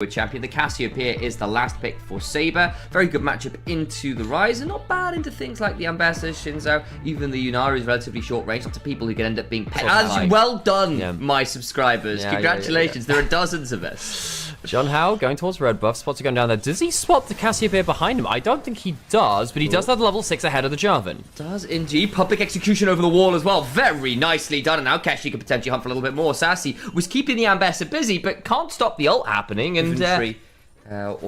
champion. The Cassiopeia is the last pick for Saber. Very good matchup into the Rise, and not bad into things like the Ambessa, Shinzo, even the Yunari is relatively short range. Lots of people who can end up being well done, my subscribers. Congratulations, there are dozens of us. John Howe going towards red buff. Spots are going down there. Does he spot the Cassiopeia behind him? I don't think he does, but he does have the level 6 ahead of the Jarvan. Does indeed. Public execution over the wall as well. Very nicely done. And now Keshi could potentially hunt for a little bit more. Sassy was keeping the Ambessa busy, but can't stop the ult happening. And out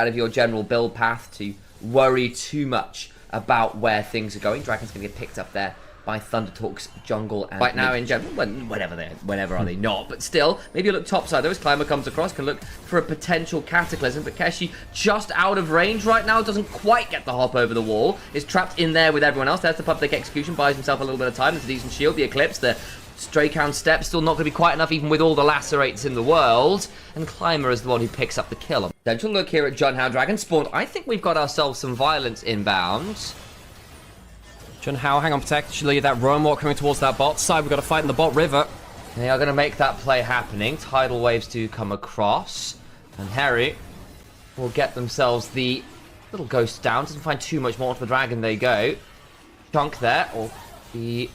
of your general build path to worry too much about where things are going. Dragon's going to get picked up there by Thunder Talk's jungle and right now in general, whenever are they not, but still, maybe you look topside though as Climber comes across, can look for a potential cataclysm, but Keshi just out of range right now, doesn't quite get the hop over the wall, is trapped in there with everyone else. There's the public execution, buys himself a little bit of time, there's a decent shield, the Eclipse, the Strayhound step, still not going to be quite enough even with all the lacerates in the world, and Climber is the one who picks up the kill. Potential look here at John Howe, Dragon spawned. I think we've got ourselves some violence inbound. John Howe, hang on, protect. Should leave that roam walk coming towards that bot side. We've got to fight in the bot river. They are going to make that play happening. Tidal waves do come across. And Harry will get themselves the little ghost down. Doesn't find too much more to the dragon. They go. Chunk there. Or the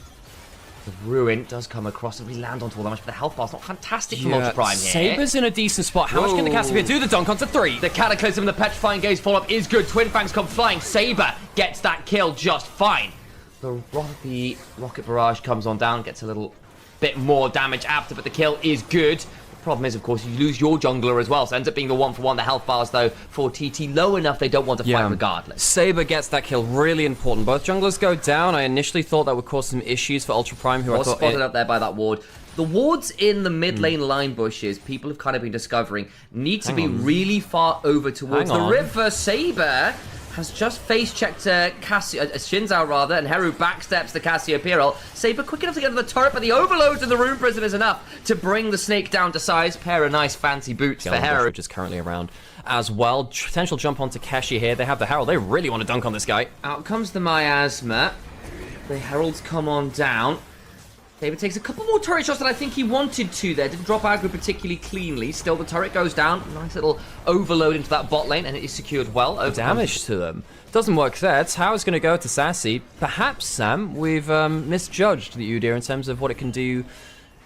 ruin does come across. And we land onto all that much. But the health bar's not fantastic for Multi Prime here. Saber's in a decent spot. How much can the Cassiopeia do? The dunk onto 3. The Cataclysm and the Petrifying Gaze follow-up is good. Twin Fangs come flying. Saber gets that kill just fine. The rocket barrage comes on down, gets a little bit more damage after, but the kill is good. The problem is, of course, you lose your jungler as well, so it ends up being the 1-for-1. The health bars, though, for TT low enough they don't want to fight regardless. Saber gets that kill, really important. Both junglers go down. I initially thought that would cause some issues for Ultra Prime, who I thought spotted up there by that ward. The wards in the mid lane line bushes, people have kind of been discovering, need to be really far over towards the river. Saber has just face-checked Shinzo rather, and Heru backsteps the Cassiopeia. Saber quick enough to get to the turret, but the overloads in the Rune Prison is enough to bring the snake down to size. Pair of nice fancy boots for Heru. Which is currently around as well. Potential jump onto Keshi here. They have the Herald. They really want to dunk on this guy. Out comes the Miasma. The Heralds come on down. David takes a couple more turret shots that I think he wanted to there. Didn't drop aggro particularly cleanly. Still, the turret goes down. Nice little overload into that bot lane, and it is secured well. Damage to them. Doesn't work there. Tao's going to go to Sassy. Perhaps, Sam, we've misjudged the Udyr in terms of what it can do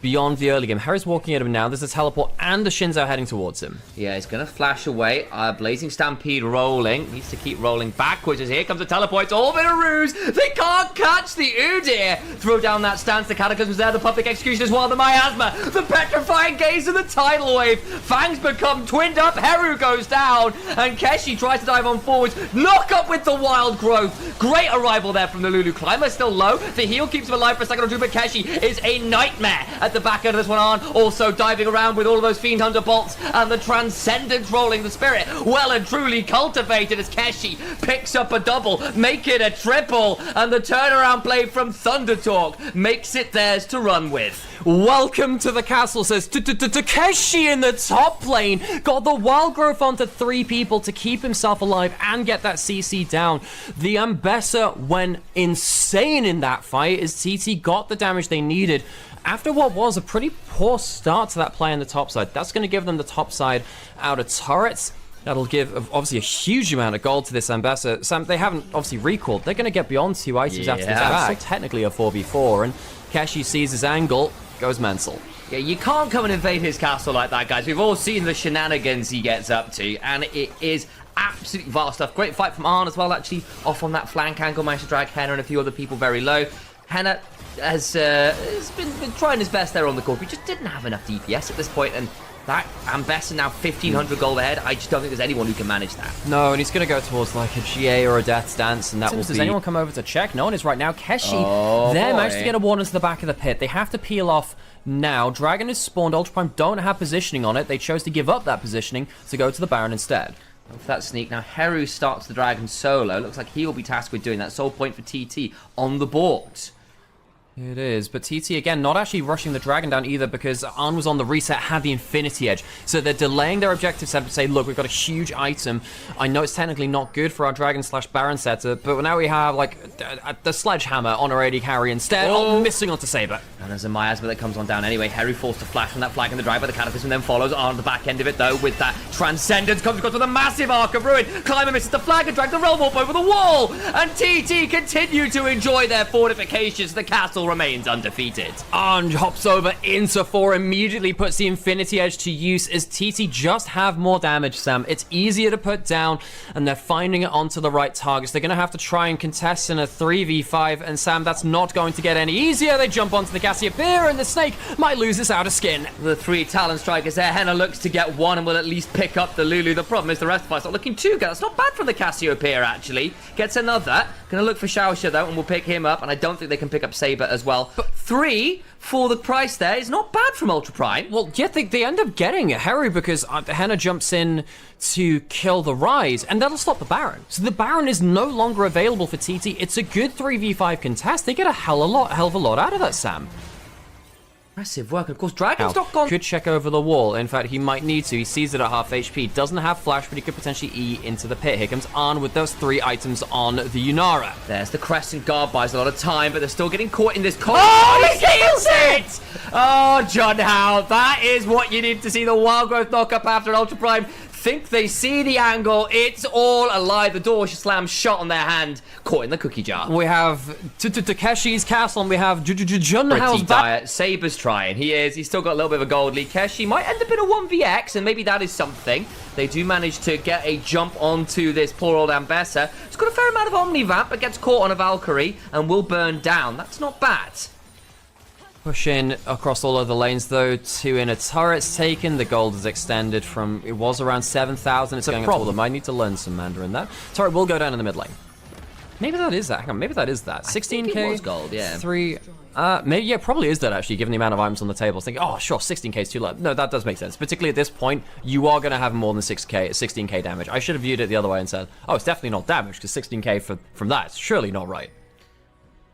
beyond the early game. Harry's walking at him now. There's a teleport and a Shinzo heading towards him. Yeah, he's going to flash away. Blazing Stampede rolling. Needs to keep rolling backwards as here comes the teleport. It's all been a ruse. They can't catch the Udyr. Throw down that stance. The Cataclysm's there. The public execution as well. The Miasma. The Petrifying Gaze and the Tidal Wave. Fangs become twinned up. Heru goes down. And Keshi tries to dive on forwards. Knock up with the Wild Growth. Great arrival there from the Lulu. Climber still low. The heal keeps him alive for a second or two, but Keshi is a nightmare at the back end of this one on, also diving around with all of those Fiend Hunter bolts and the Transcendence rolling the Spirit. Well and truly cultivated as Keshi picks up a double, make it a triple, and the turnaround play from Thunder Talk makes it theirs to run with. Welcome to the castle, says Keshi in the top lane. Got the Wild Growth onto 3 people to keep himself alive and get that CC down. The Ambessa went insane in that fight as TT got the damage they needed. After what was a pretty poor start to that play on the top side, that's going to give them the top side out of turrets. That'll give, obviously, a huge amount of gold to this Ambessa. Sam, they haven't, obviously, recalled. They're going to get beyond 2 items after this back. So technically a 4v4, and Keshi sees his angle, goes mental. Yeah, you can't come and invade his castle like that, guys. We've all seen the shenanigans he gets up to, and it is absolutely vast stuff. Great fight from Arn as well, actually, off on that flank angle. Managed to drag Henna and a few other people very low. Henna has been trying his best there on the court. We just didn't have enough DPS at this point, and that Ambessa now 1,500 gold ahead. I just don't think there's anyone who can manage that. No, and he's going to go towards like a GA or a Death's Dance, and that will be... Does anyone come over to check? No one is right now. Keshi managed to get a ward into the back of the pit. They have to peel off now. Dragon is spawned. Ultra Prime don't have positioning on it. They chose to give up that positioning to go to the Baron instead. For that sneak. Now Heru starts the Dragon solo. Looks like he will be tasked with doing that. Sole point for TT on the board. It is, but TT, again, not actually rushing the Dragon down either because Arn was on the reset, had the Infinity Edge. So they're delaying their objective set to say, look, we've got a huge item. I know it's technically not good for our Dragon/Baron setup, but now we have, like, the Sledgehammer on our AD carry instead. Oh, missing onto Saber. And there's a miasma that comes on down anyway. Harry forced to flash from that flag in the drive, but the Cataclysm then follows on the back end of it, though, with that Transcendence. Comes across with a massive Arc of Ruin. Climber misses the flag and drags the Realm Warp over the wall. And TT continue to enjoy their fortifications. The castle remains undefeated. Arn hops over into 4, immediately puts the Infinity Edge to use as TT just have more damage, Sam. It's easier to put down, and they're finding it onto the right targets. They're going to have to try and contest in a 3v5, and Sam, that's not going to get any easier. They jump onto the Cassiopeia, and the Snake might lose this out of skin. The 3 Talon Strikers there. Henna looks to get 1 and will at least pick up the Lulu. The problem is the rest of us not looking too good. That's not bad from the Cassiopeia, actually. Gets another. Gonna look for Xiaoxia, though, and we'll pick him up, and I don't think they can pick up Saber as well. But 3 for the price there is not bad from Ultra Prime. Well, yeah, they end up getting Harry because Henna jumps in to kill the Rise, and that'll stop the Baron. So the Baron is no longer available for TT. It's a good 3v5 contest. They get a hell of a lot out of that, Sam. Impressive work. Of course, Dragon's not gone. Could check over the wall. In fact, he might need to. He sees it at half HP. Doesn't have flash, but he could potentially E into the pit. Here comes Arn with those 3 items on the Yunara. There's the Crescent Guard, buys a lot of time, but they're still getting caught in this corner. Oh, he kills it! Oh, John Howe, that is what you need to see. The Wild Growth knock up after an Ultra Prime. Think they see the angle. It's all a lie. The door slams shut on their hand, caught in the cookie jar. We have Takeshi's castle, and we have Jun Hao's back. Saber's trying. He is. He's still got a little bit of a gold lead. Keshi might end up in a 1vx, and maybe that is something. They do manage to get a jump onto this poor old Ambessa. He's got a fair amount of Omnivamp, but gets caught on a Valkyrie and will burn down. That's not bad. Push in across all of the lanes, though. 2 inner turrets taken. The gold is extended from, it was around 7,000. It's going up to all of them. I need to learn some Mandarin there. Turret will go down in the mid lane. Maybe that is that. Hang on, maybe that is that. 16k. It was gold, yeah. 3. Maybe, yeah, probably is that actually, given the amount of items on the table. Thinking, oh, sure, 16k is too low. No, that does make sense. Particularly at this point, you are going to have more than 16k damage. I should have viewed it the other way and said, oh, it's definitely not damage, because 16k from that is surely not right.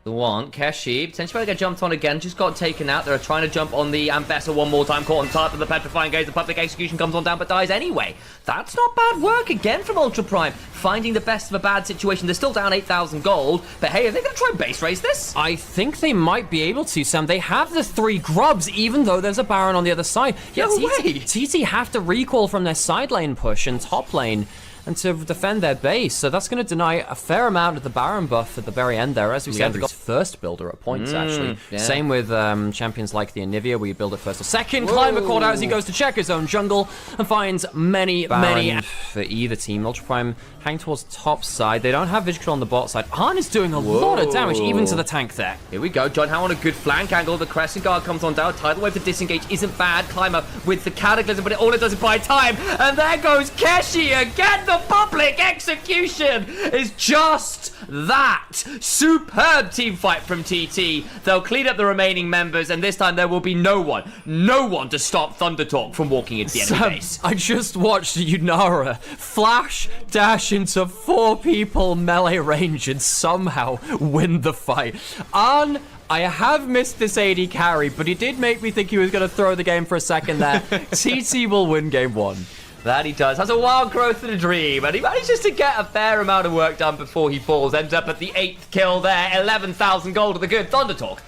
The one, Keshi, potentially get jumped on again, just got taken out. They're trying to jump on the Ambessa one more time, caught on top of the Petrifying Gaze. The Public Execution comes on down, but dies anyway. That's not bad work again from Ultra Prime, finding the best of a bad situation. They're still down 8,000 gold, but hey, are they going to try and base race this? I think they might be able to, Sam. They have the 3 grubs, even though there's a Baron on the other side. Yeah, no way. TT have to recall from their side lane push and top lane and to defend their base, so that's going to deny a fair amount of the Baron buff at the very end there. As we said, got first builder at points, actually. Yeah. Same with champions like the Anivia, where you build it first or second. Climber caught out as he goes to check his own jungle and finds many for either team. Ultra Prime hang towards top side. They don't have Vigil on the bot side. Arn is doing a lot of damage, even to the tank there. Here we go. John Howe on a good flank angle. The Crescent Guard comes on down. Tidal Wave to disengage isn't bad. Climber with the Cataclysm, but all it does is buy time. And there goes Keshi again. The Public Execution is just that. Superb team fight from TT. They'll clean up the remaining members, and this time there will be no one to stop Thunder Talk from walking into the enemy base. I just watched Yunara flash dash into 4 people melee range and somehow win the fight. Arn, I have missed this AD carry, but he did make me think he was going to throw the game for a second there. TT will win game 1. That he does. Has a wild growth and a dream, and he manages to get a fair amount of work done before he falls. Ends up at the 8th kill there. 11,000 gold to the good Thunder Talk.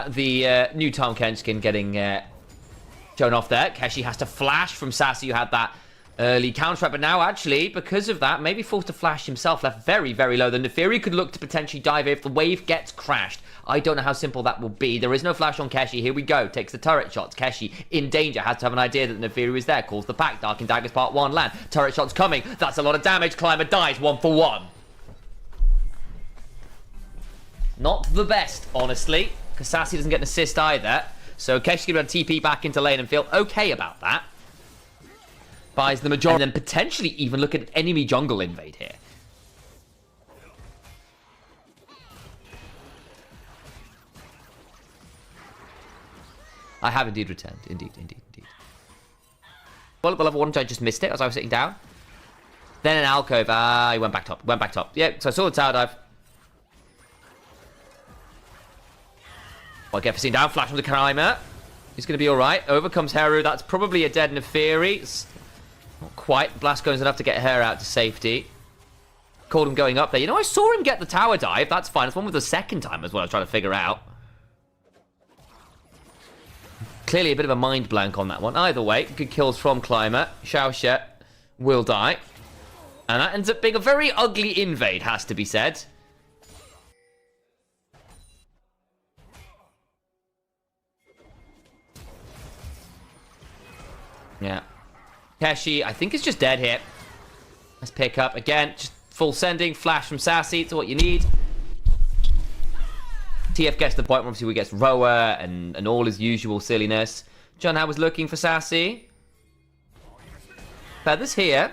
The new Tom Kent skin getting shown off there. Keshi has to flash from Sassy, who had that early counter, but now actually, because of that, maybe forced to flash himself, left very, very low. The Neferi could look to potentially dive if the wave gets crashed. I don't know how simple that will be. There is no flash on Keshi. Here we go. Takes the turret shots. Keshi in danger. Has to have an idea that the Neferi is there. Calls the pack. Dark and Daggers Part 1 land. Turret shots coming. That's a lot of damage. Climber dies 1 for 1. Not the best, honestly, because Sassy doesn't get an assist either. So Keshi's going to be able to TP back into lane and feel okay about that. Buys the majority, and then potentially even look at enemy jungle invade here. I have indeed returned. Indeed. Well, the level 1 I just missed it as I was sitting down. Then an alcove. He went back top. Went back top. Yeah, so I saw the tower dive. Well, get for seen down. Flash from the climber. He's going to be all right. Overcomes Heru. That's probably a dead Neferi. It's not quite. Blast goes enough to get her out to safety. Called him going up there. You know, I saw him get the tower dive. That's fine. It's one with the second time as well. I was trying to figure out. Clearly a bit of a mind blank on that one. Either way, good kills from Climber. Xiaoxia will die. And that ends up being a very ugly invade, has to be said. Yeah. Keshi, I think, is just dead here. Let's pick up again. Just full sending. Flash from Sassy. It's what you need. TF gets the point. Obviously, we get Roa and all his usual silliness. John Howe was looking for Sassy. Feathers here.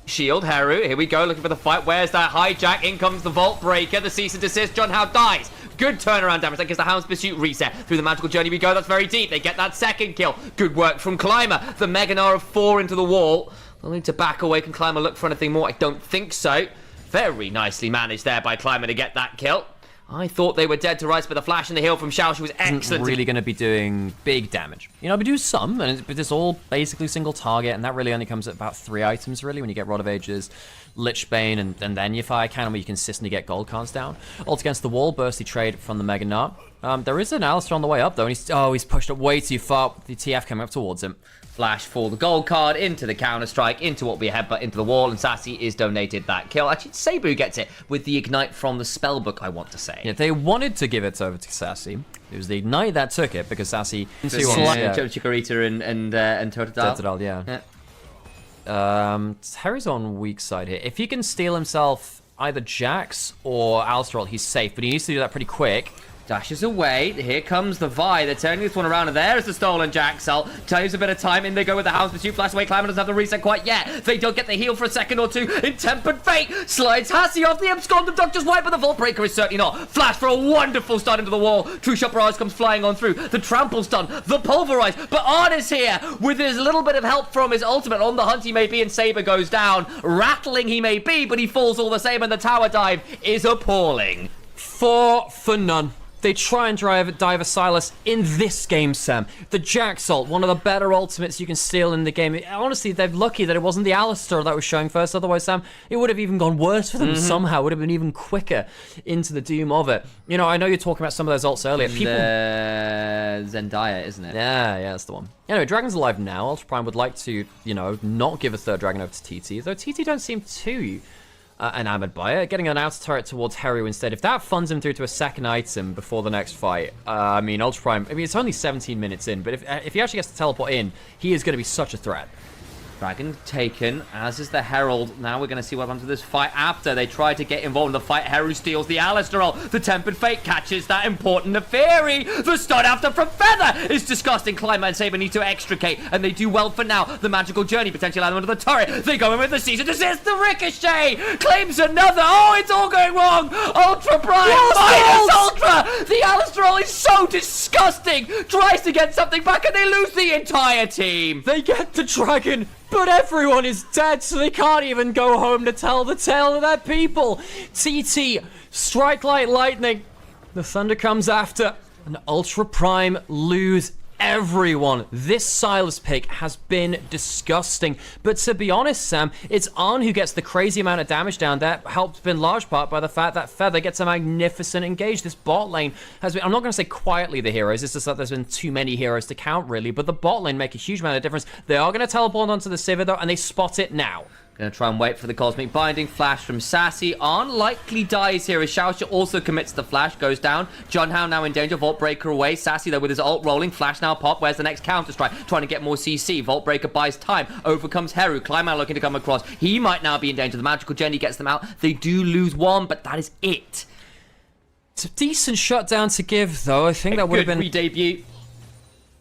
Shield, Heru. Here we go. Looking for the fight. Where's that hijack? In comes the Vault Breaker. The cease and desist. John Howe dies. Good turnaround damage. That gives the Hound's Pursuit reset. Through the magical journey we go. That's very deep. They get that second kill. Good work from Climber. The Meganar of 4 into the wall. They'll need to back away. Can Climber look for anything more? I don't think so. Very nicely managed there by Climber to get that kill. I thought they were dead to rights, but the flash and the heal from Xiaoxia was excellent. Isn't really going to be doing big damage. You know, we do some, but it's all basically single target, and that really only comes at about 3 items, really, when you get Rod of Ages, Lichbane, and then your Fire Cannon, where you consistently get gold cards down. Ult against the wall, bursty trade from the Mega Nart. There is an Alistar on the way up, though, and he's pushed up way too far. The TF coming up towards him. Flash for the gold card, into the counter-strike, into what we headbutt into the wall, and Sassy is donated that kill. Actually, Sabu gets it with the ignite from the spellbook, I want to say. Yeah, they wanted to give it over to Sassy. It was the ignite that took it, because Sassy... Chikorita and Totodile. Totodile, yeah. Harry's on weak side here. If he can steal himself either Jax or Alistar, he's safe, but he needs to do that pretty quick. Dashes away. Here comes the Vi. They're turning this one around, and there's the stolen Jax ult. Saves a bit of time. In they go with the Hound's Pursuit. Flash away. Climber doesn't have the reset quite yet. They don't get the heal for a second or two. Intempered Fate slides Hassie off the abscond of Doctor's Wipe, but the Vault Breaker is certainly not. Flash for a wonderful start into the wall. True Shot Barrage comes flying on through. The Trample's done. The Pulverize. But Arn is here with his little bit of help from his ultimate. On the hunt he may be, and Saber goes down. Rattling he may be, but he falls all the same, and the tower dive is appalling. 4 for none. They try and dive a Silas in this game, Sam. The Jax ult, one of the better ultimates you can steal in the game. Honestly, they're lucky that it wasn't the Alistar that was showing first. Otherwise, Sam, it would have even gone worse for them somehow. It would have been even quicker into the doom of it. You know, I know you're talking about some of those ults earlier. Zendaya, isn't it? Yeah, that's the one. Anyway, Dragon's alive now. Ultra Prime would like to, you know, not give a third Dragon over to TT, though TT don't seem too... enamored by it. Getting an outer turret towards Heru instead. If that funds him through to a second item before the next fight, I mean, Ultra Prime, I mean, it's only 17 minutes in, but if he actually gets to teleport in, he is going to be such a threat. Dragon taken, as is the Herald. Now we're going to see what happens with this fight after they try to get involved in the fight. Heru steals the Alistar ult. The Tempered Fate catches that important Neferi. The stun after from Feather is disgusting. Climber and Saber need to extricate, and they do well for now. The magical journey potentially land under the turret. They go in with the season desist. The Ricochet claims another. Oh, it's all going wrong. Ultra Prime minus Ultra. The Alistar ult is so disgusting. Tries to get something back, and they lose the entire team. They get the Dragon, but everyone is dead, so they can't even go home to tell the tale of their people. TT, strike like lightning. The thunder comes after, and Ultra Prime lose everyone. This Silas pick has been disgusting. But to be honest, Sam, it's Arn who gets the crazy amount of damage down there, helped in large part by the fact that Feather gets a magnificent engage. This bot lane has been, I'm not going to say quietly the heroes, it's just that there's been too many heroes to count, really, but the bot lane make a huge amount of difference. They are going to teleport onto the Sivir, though, and they spot it now. Gonna try and wait for the Cosmic Binding. Flash from Sassy. Arn likely dies here as Xiaoxia also commits the flash. Goes down. John Howe now in danger. Vault Breaker away. Sassy though with his ult rolling. Flash now pop. Where's the next counter strike? Trying to get more CC. Vault Breaker buys time. Overcomes Heru. Climber looking to come across. He might now be in danger. The magical journey gets them out. They do lose one, but that is it. It's a decent shutdown to give, though. I think that would have been... re-debut.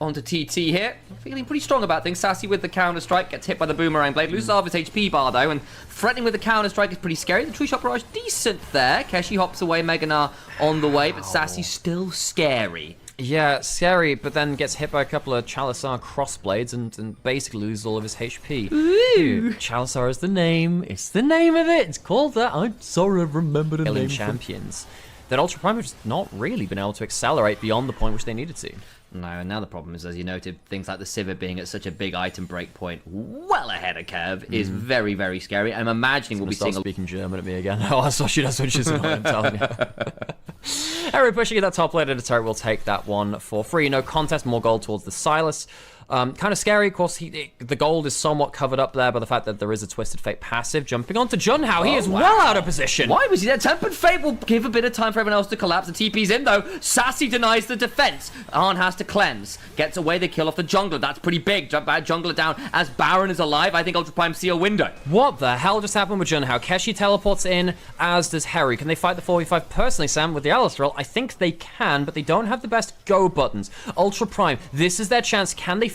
Onto TT here. Feeling pretty strong about things. Sassy with the counter-strike. Gets hit by the Boomerang Blade. Loses half his HP bar, though. And threatening with the counter-strike is pretty scary. The True Shot Barrage, decent there. Keshi hops away. Meganar on the way. But Sassy's still scary. Yeah, scary, but then gets hit by a couple of Chalisar crossblades and basically loses all of his HP. Ooh. Chalisar is the name. It's the name of it. It's called that. I'm sorry, I've remembered the name. Champions. That Ultra Prime have just not really been able to accelerate beyond the point which they needed to. No, and now the problem is, as you noted, things like the Civet being at such a big item break point, well ahead of curve, is very, very scary. I'm imagining we'll be seeing... speaking German at me again. Oh, I saw she does when she's annoying, I'm telling you. Harry pushing at that top lane of the turret will take that one for free. No contest, more gold towards the Silas. Kind of scary, of course, the gold is somewhat covered up there by the fact that there is a Twisted Fate passive. Jumping onto Junhao, he is well out of position. Why was he there? Tempered Fate will give a bit of time for everyone else to collapse. The TP's in, though. Sassy denies the defense. Arn has to cleanse. Gets away the kill off the jungler. That's pretty big. Bad jungler down. As Baron is alive, I think Ultra Prime see a window. What the hell just happened with Junhao? Keshi teleports in, as does Harry. Can they fight the 4v5? Personally, Sam, with the Alistair, I think they can, but they don't have the best go buttons. Ultra Prime, this is their chance. Can they fight